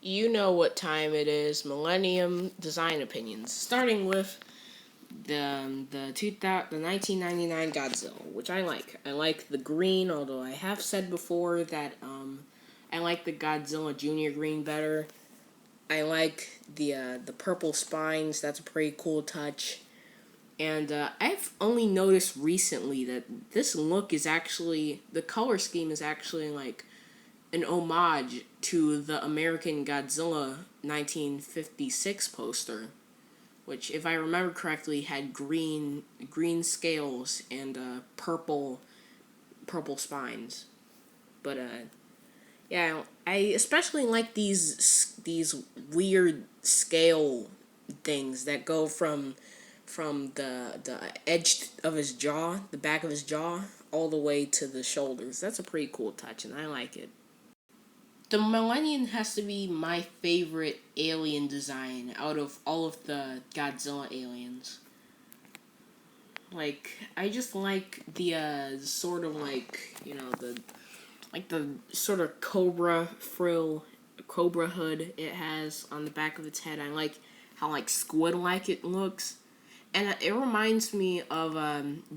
You know what time it is. Millennium design opinions. Starting with the 1999 Godzilla, which I like. I like the green, although I have said before that I like the Godzilla Junior green better. I like the purple spines. That's a pretty cool touch. And I've only noticed recently that this look is actually the color scheme is actually like an homage to the American Godzilla 1956 poster, which, if I remember correctly, had green scales and purple spines. But yeah, I especially like these weird scale things that go from the edge of his jaw, the back of his jaw, all the way to the shoulders. That's a pretty cool touch, and I like it. The Millennium has to be my favorite alien design out of all of the Godzilla aliens. Like, I just like the sort of like, the sort of cobra hood it has on the back of its head. I like how like squid like it looks, and it reminds me of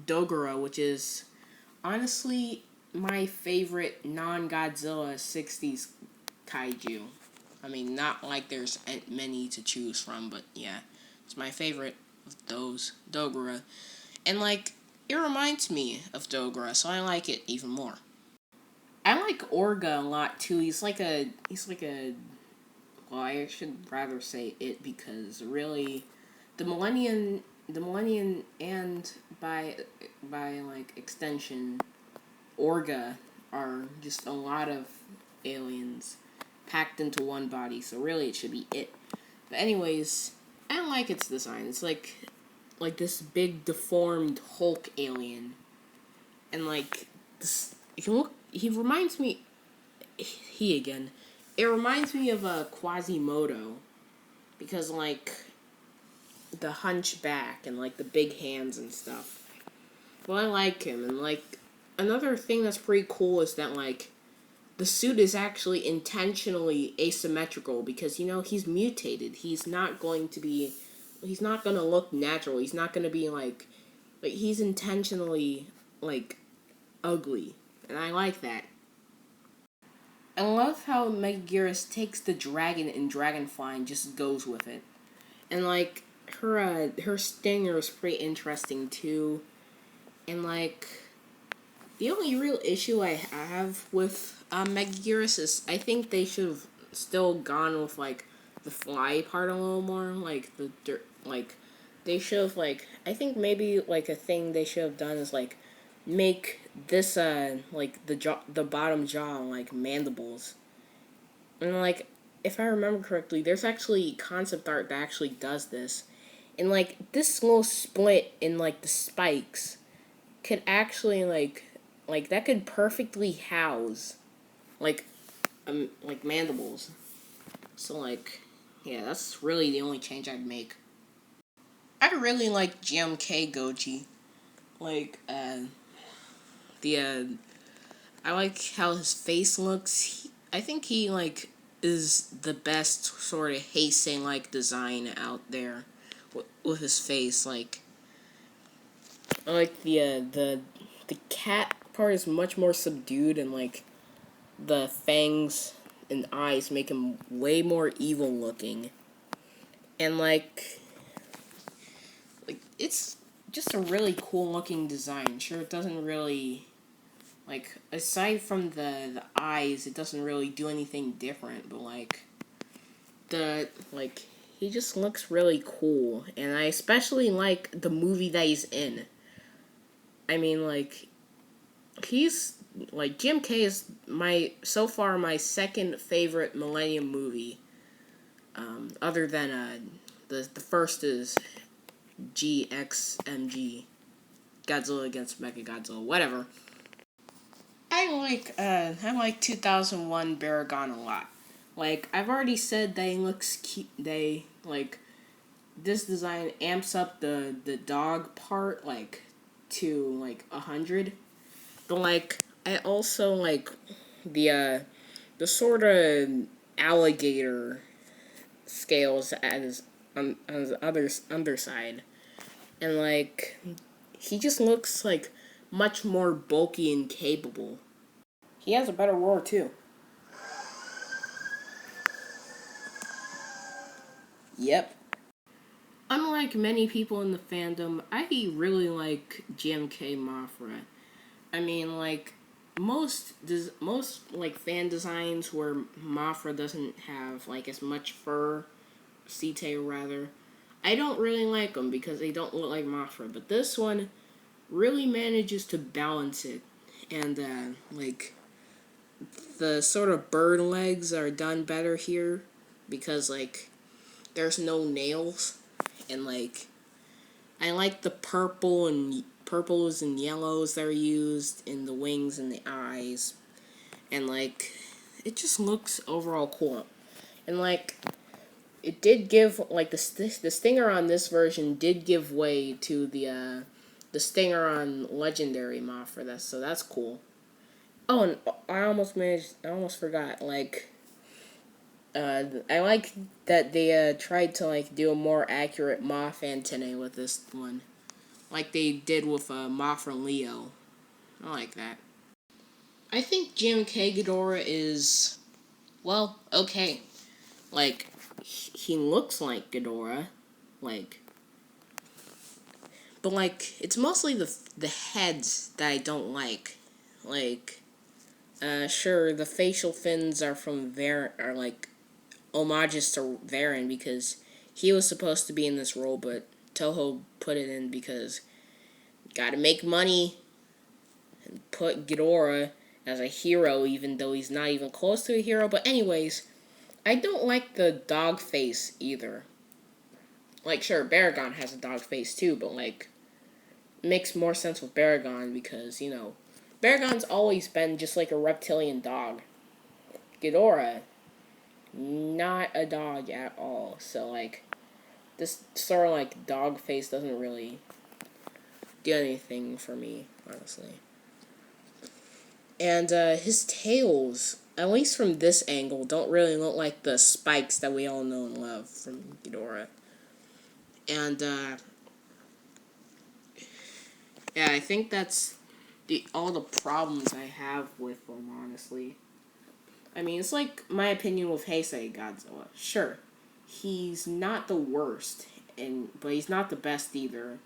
Dogora, which is honestly my favorite non-Godzilla '60s kaiju. I mean, not like there's many to choose from, but yeah, it's my favorite of those, Dogora. And like, it reminds me of Dogora, so I like it even more. I like Orga a lot too. Well, I should rather say it because really, the Millennium, and by like extension, Orga are just a lot of aliens packed into one body. So really, it should be it. But anyways, I don't like its design. It's like this big deformed Hulk alien, and like this. If you look, he reminds me. He again. It reminds me of a Quasimodo because like the hunchback and like the big hands and stuff. Well, I like him, and like another thing that's pretty cool is that like the suit is actually intentionally asymmetrical because he's mutated. He's not going to look natural. He's not going to be like he's intentionally like ugly. And I like that. I love how Megaguirus takes the dragon in Dragonfly and just goes with it. And like her stinger is pretty interesting too. And like the only real issue I have with Megaguirus is I think they should have still gone with like the fly part a little more, like the dirt, like they should have like I think maybe like a thing they should have done is like make this like the bottom jaw like mandibles, and like if I remember correctly, there's actually concept art that actually does this, and like this little split in like the spikes could actually like that could perfectly house like mandibles. So like yeah, that's really the only change I'd make. I really like GMK Goji. Like the I like how his face looks. I think he like is the best sort of Heisei like design out there with his face. Like I like the cat part is much more subdued, and like the fangs and eyes make him way more evil looking. And like it's just a really cool looking design. Sure, it doesn't really like aside from the eyes, it doesn't really do anything different. But like the like he just looks really cool, and I especially like the movie that he's in. I mean, like he's like GMK is my so far my second favorite Millennium movie. Other than the first is GXMG, Godzilla against Mechagodzilla, whatever. I like 2001 Baragon a lot. Like I've already said, they looks cute. They like this design amps up the dog part like to like 100. But like I also like the the sort of alligator scales on his underside, and like he just looks like much more bulky and capable. He has a better roar too. Yep. Unlike many people in the fandom, I really like GMK Mothra. I mean, like most like fan designs where Mothra doesn't have like as much fur, Site rather. I don't really like them because they don't look like Mothra, but this one really manages to balance it, and like the sort of bird legs are done better here because like there's no nails, and like I like the purples and yellows that are used in the wings and the eyes, and like it just looks overall cool, and like it did give like the stinger on this version did give way to the stinger on Legendary Mothra. That's cool. Oh, and I almost forgot. Like, I like that they tried to like do a more accurate moth antennae with this one, like they did with Mothra Leo. I like that. I think GMK Ghidorah is, well, okay. Like, he looks like Ghidorah, like, but like it's mostly the heads that I don't like. Like, sure, the facial fins are from are like homages to Varen because he was supposed to be in this role, but Toho put it in because gotta make money and put Ghidorah as a hero, even though he's not even close to a hero. But anyways, I don't like the dog face either. Like, sure, Baragon has a dog face too, but like, makes more sense with Baragon because, you know, Baragon's always been just like a reptilian dog. Ghidorah, not a dog at all. So, like, this sort of like dog face doesn't really do anything for me, honestly. And his tails, at least from this angle, don't really look like the spikes that we all know and love from Ghidorah. And yeah, I think that's all the problems I have with them, honestly. I mean, it's like my opinion with Heisei Godzilla. Sure, he's not the worst, but he's not the best either.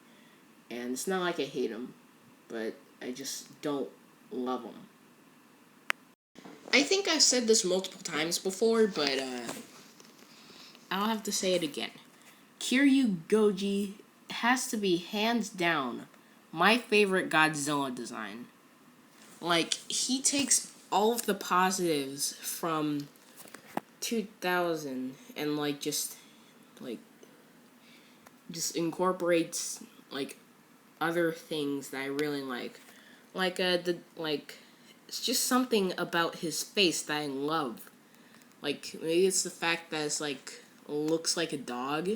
And it's not like I hate him, but I just don't love him. I think I've said this multiple times before, but I'll have to say it again. Kiryu Goji has to be hands down my favorite Godzilla design. Like, he takes all of the positives from 2000 and like like just incorporates like other things that I really like. Like it's just something about his face that I love. Like maybe it's the fact that it's like looks like a dog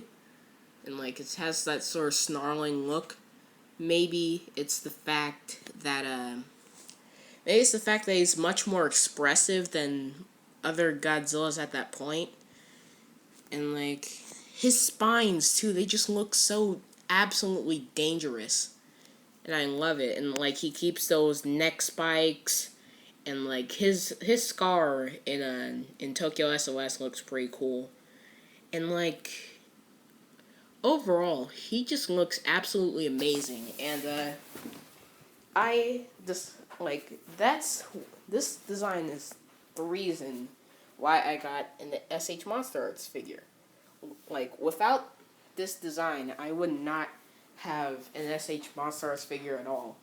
and like it has that sort of snarling look. Maybe it's the fact that he's much more expressive than other Godzillas at that point. And like his spines too, they just look so absolutely dangerous. And I love it. And like he keeps those neck spikes and like his scar in Tokyo SOS looks pretty cool. And like overall, he just looks absolutely amazing. And I just like this design is the reason why I got an SH Monster Arts figure. Like without this design, I would not have an SH Monster Arts figure at all.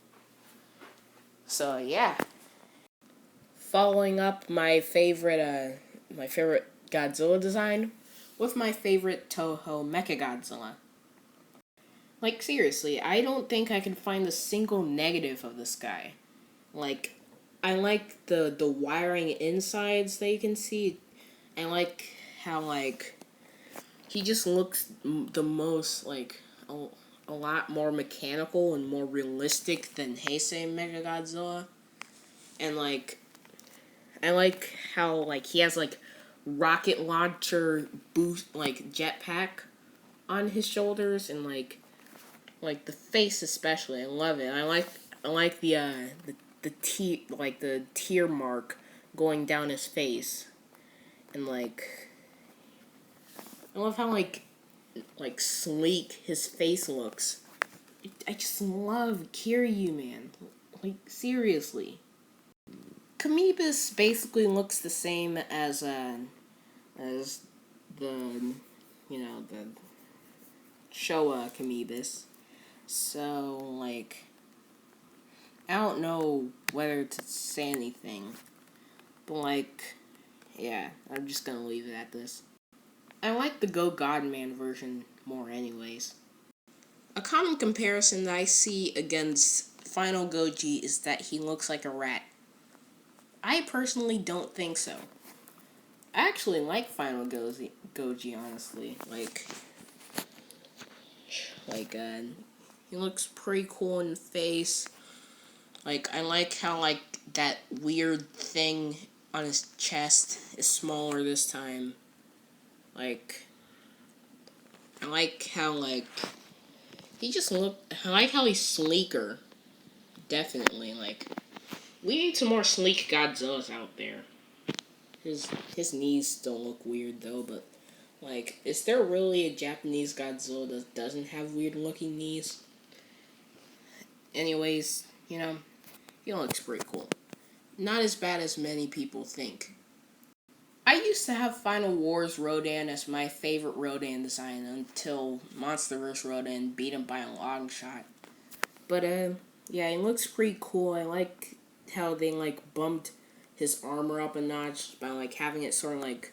So yeah. Following up my favorite Godzilla design with my favorite Toho Mechagodzilla. Like seriously, I don't think I can find a single negative of this guy. Like I like the wiring insides that you can see. I like how like he just looks the most like a lot more mechanical and more realistic than Heisei Mechagodzilla. And like I like how like he has like rocket launcher boost, like jetpack on his shoulders, and like the face especially. I love it. I like the tear mark going down his face, and like I love how like sleek his face looks. I just love Kiryu, man. Like seriously. Kamibus basically looks the same as the the Showa Kamibus. So like I don't know whether to say anything. But like yeah, I'm just gonna leave it at this. I like the Go Godman version more anyways. A common comparison that I see against Final Goji is that he looks like a rat. I personally don't think so. I actually like Goji honestly. Like he looks pretty cool in the face. Like I like how like that weird thing on his chest is smaller this time. Like I like how I like how he's sleeker. Definitely like we need some more sleek Godzillas out there. His his knees still look weird though, but like, is there really a Japanese Godzilla that doesn't have weird looking knees? Anyways, he looks pretty cool. Not as bad as many people think. I used to have Final Wars Rodan as my favorite Rodan design until Monsterverse Rodan beat him by a long shot. But yeah, he looks pretty cool. I like how they like bumped his armor up a notch by like having it sort of like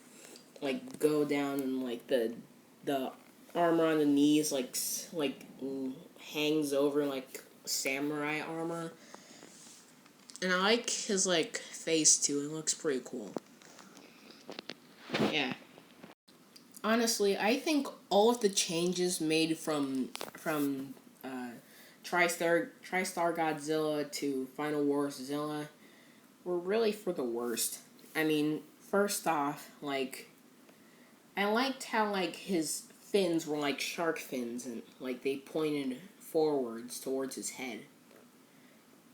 go down and like the armor on the knees hangs over like samurai armor. And I like his like face too. It looks pretty cool. Yeah. Honestly, I think all of the changes made from TriStar Godzilla to Final Wars Zilla were really for the worst. I mean, first off, like I liked how like his fins were like shark fins and like they pointed forwards towards his head.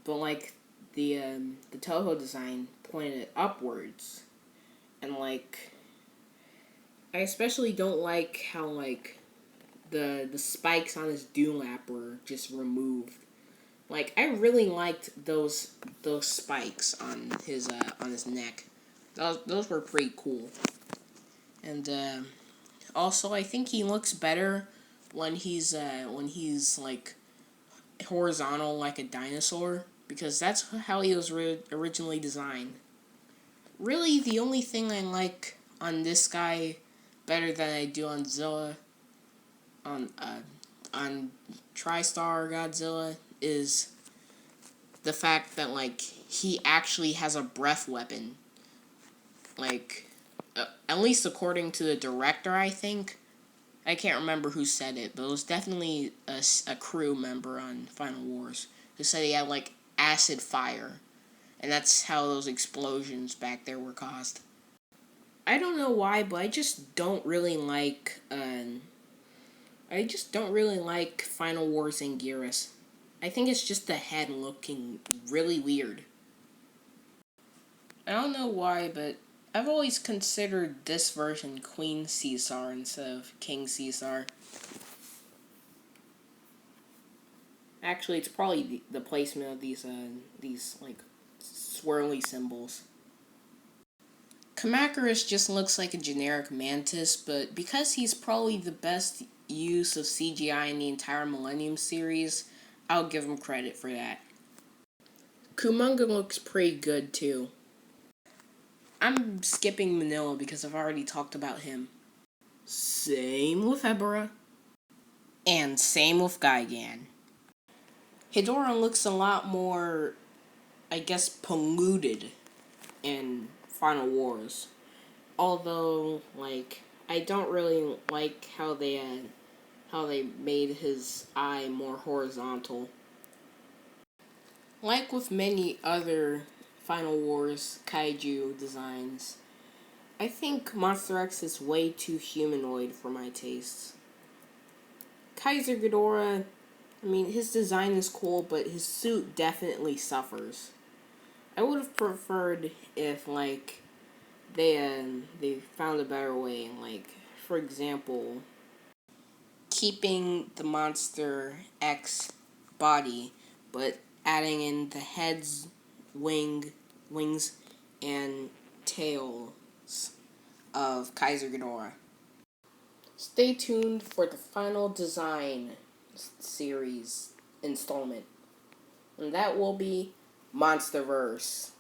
But like the Toho design pointed upwards. And like I especially don't like how like the spikes on his dewlap were just removed. Like I really liked those spikes on his neck. Those were pretty cool. And also I think he looks better when he's like horizontal like a dinosaur because that's how he was originally designed. Really, the only thing I like on this guy better than I do on Zilla on TriStar Godzilla is the fact that like he actually has a breath weapon. Like at least according to the director, I think. I can't remember who said it, but it was definitely a crew member on Final Wars who said he had like acid fire, and that's how those explosions back there were caused. I don't know why, but I just don't really like Final Wars Anguirus. I think it's just the head looking really weird. I don't know why, but I've always considered this version Queen Caesar instead of King Caesar. Actually, it's probably the placement of these like swirly symbols. Kamakurus just looks like a generic mantis, but because he's probably the best use of CGI in the entire Millennium series, I'll give him credit for that. Kumonga looks pretty good too. I'm skipping Manila because I've already talked about him. Same with Ebera. And same with Gigan. Hedora looks a lot more, I guess, polluted in Final Wars. Although, like, I don't really like how they made his eye more horizontal. Like with many other Final Wars kaiju designs, I think Monster X is way too humanoid for my tastes. Kaiser Ghidorah, I mean, his design is cool, but his suit definitely suffers. I would have preferred if, like, they found a better way, and, like, for example, keeping the Monster X body, but adding in the heads, wings, and tails of Kaiser Ghidorah. Stay tuned for the final design series installment, and that will be Monsterverse.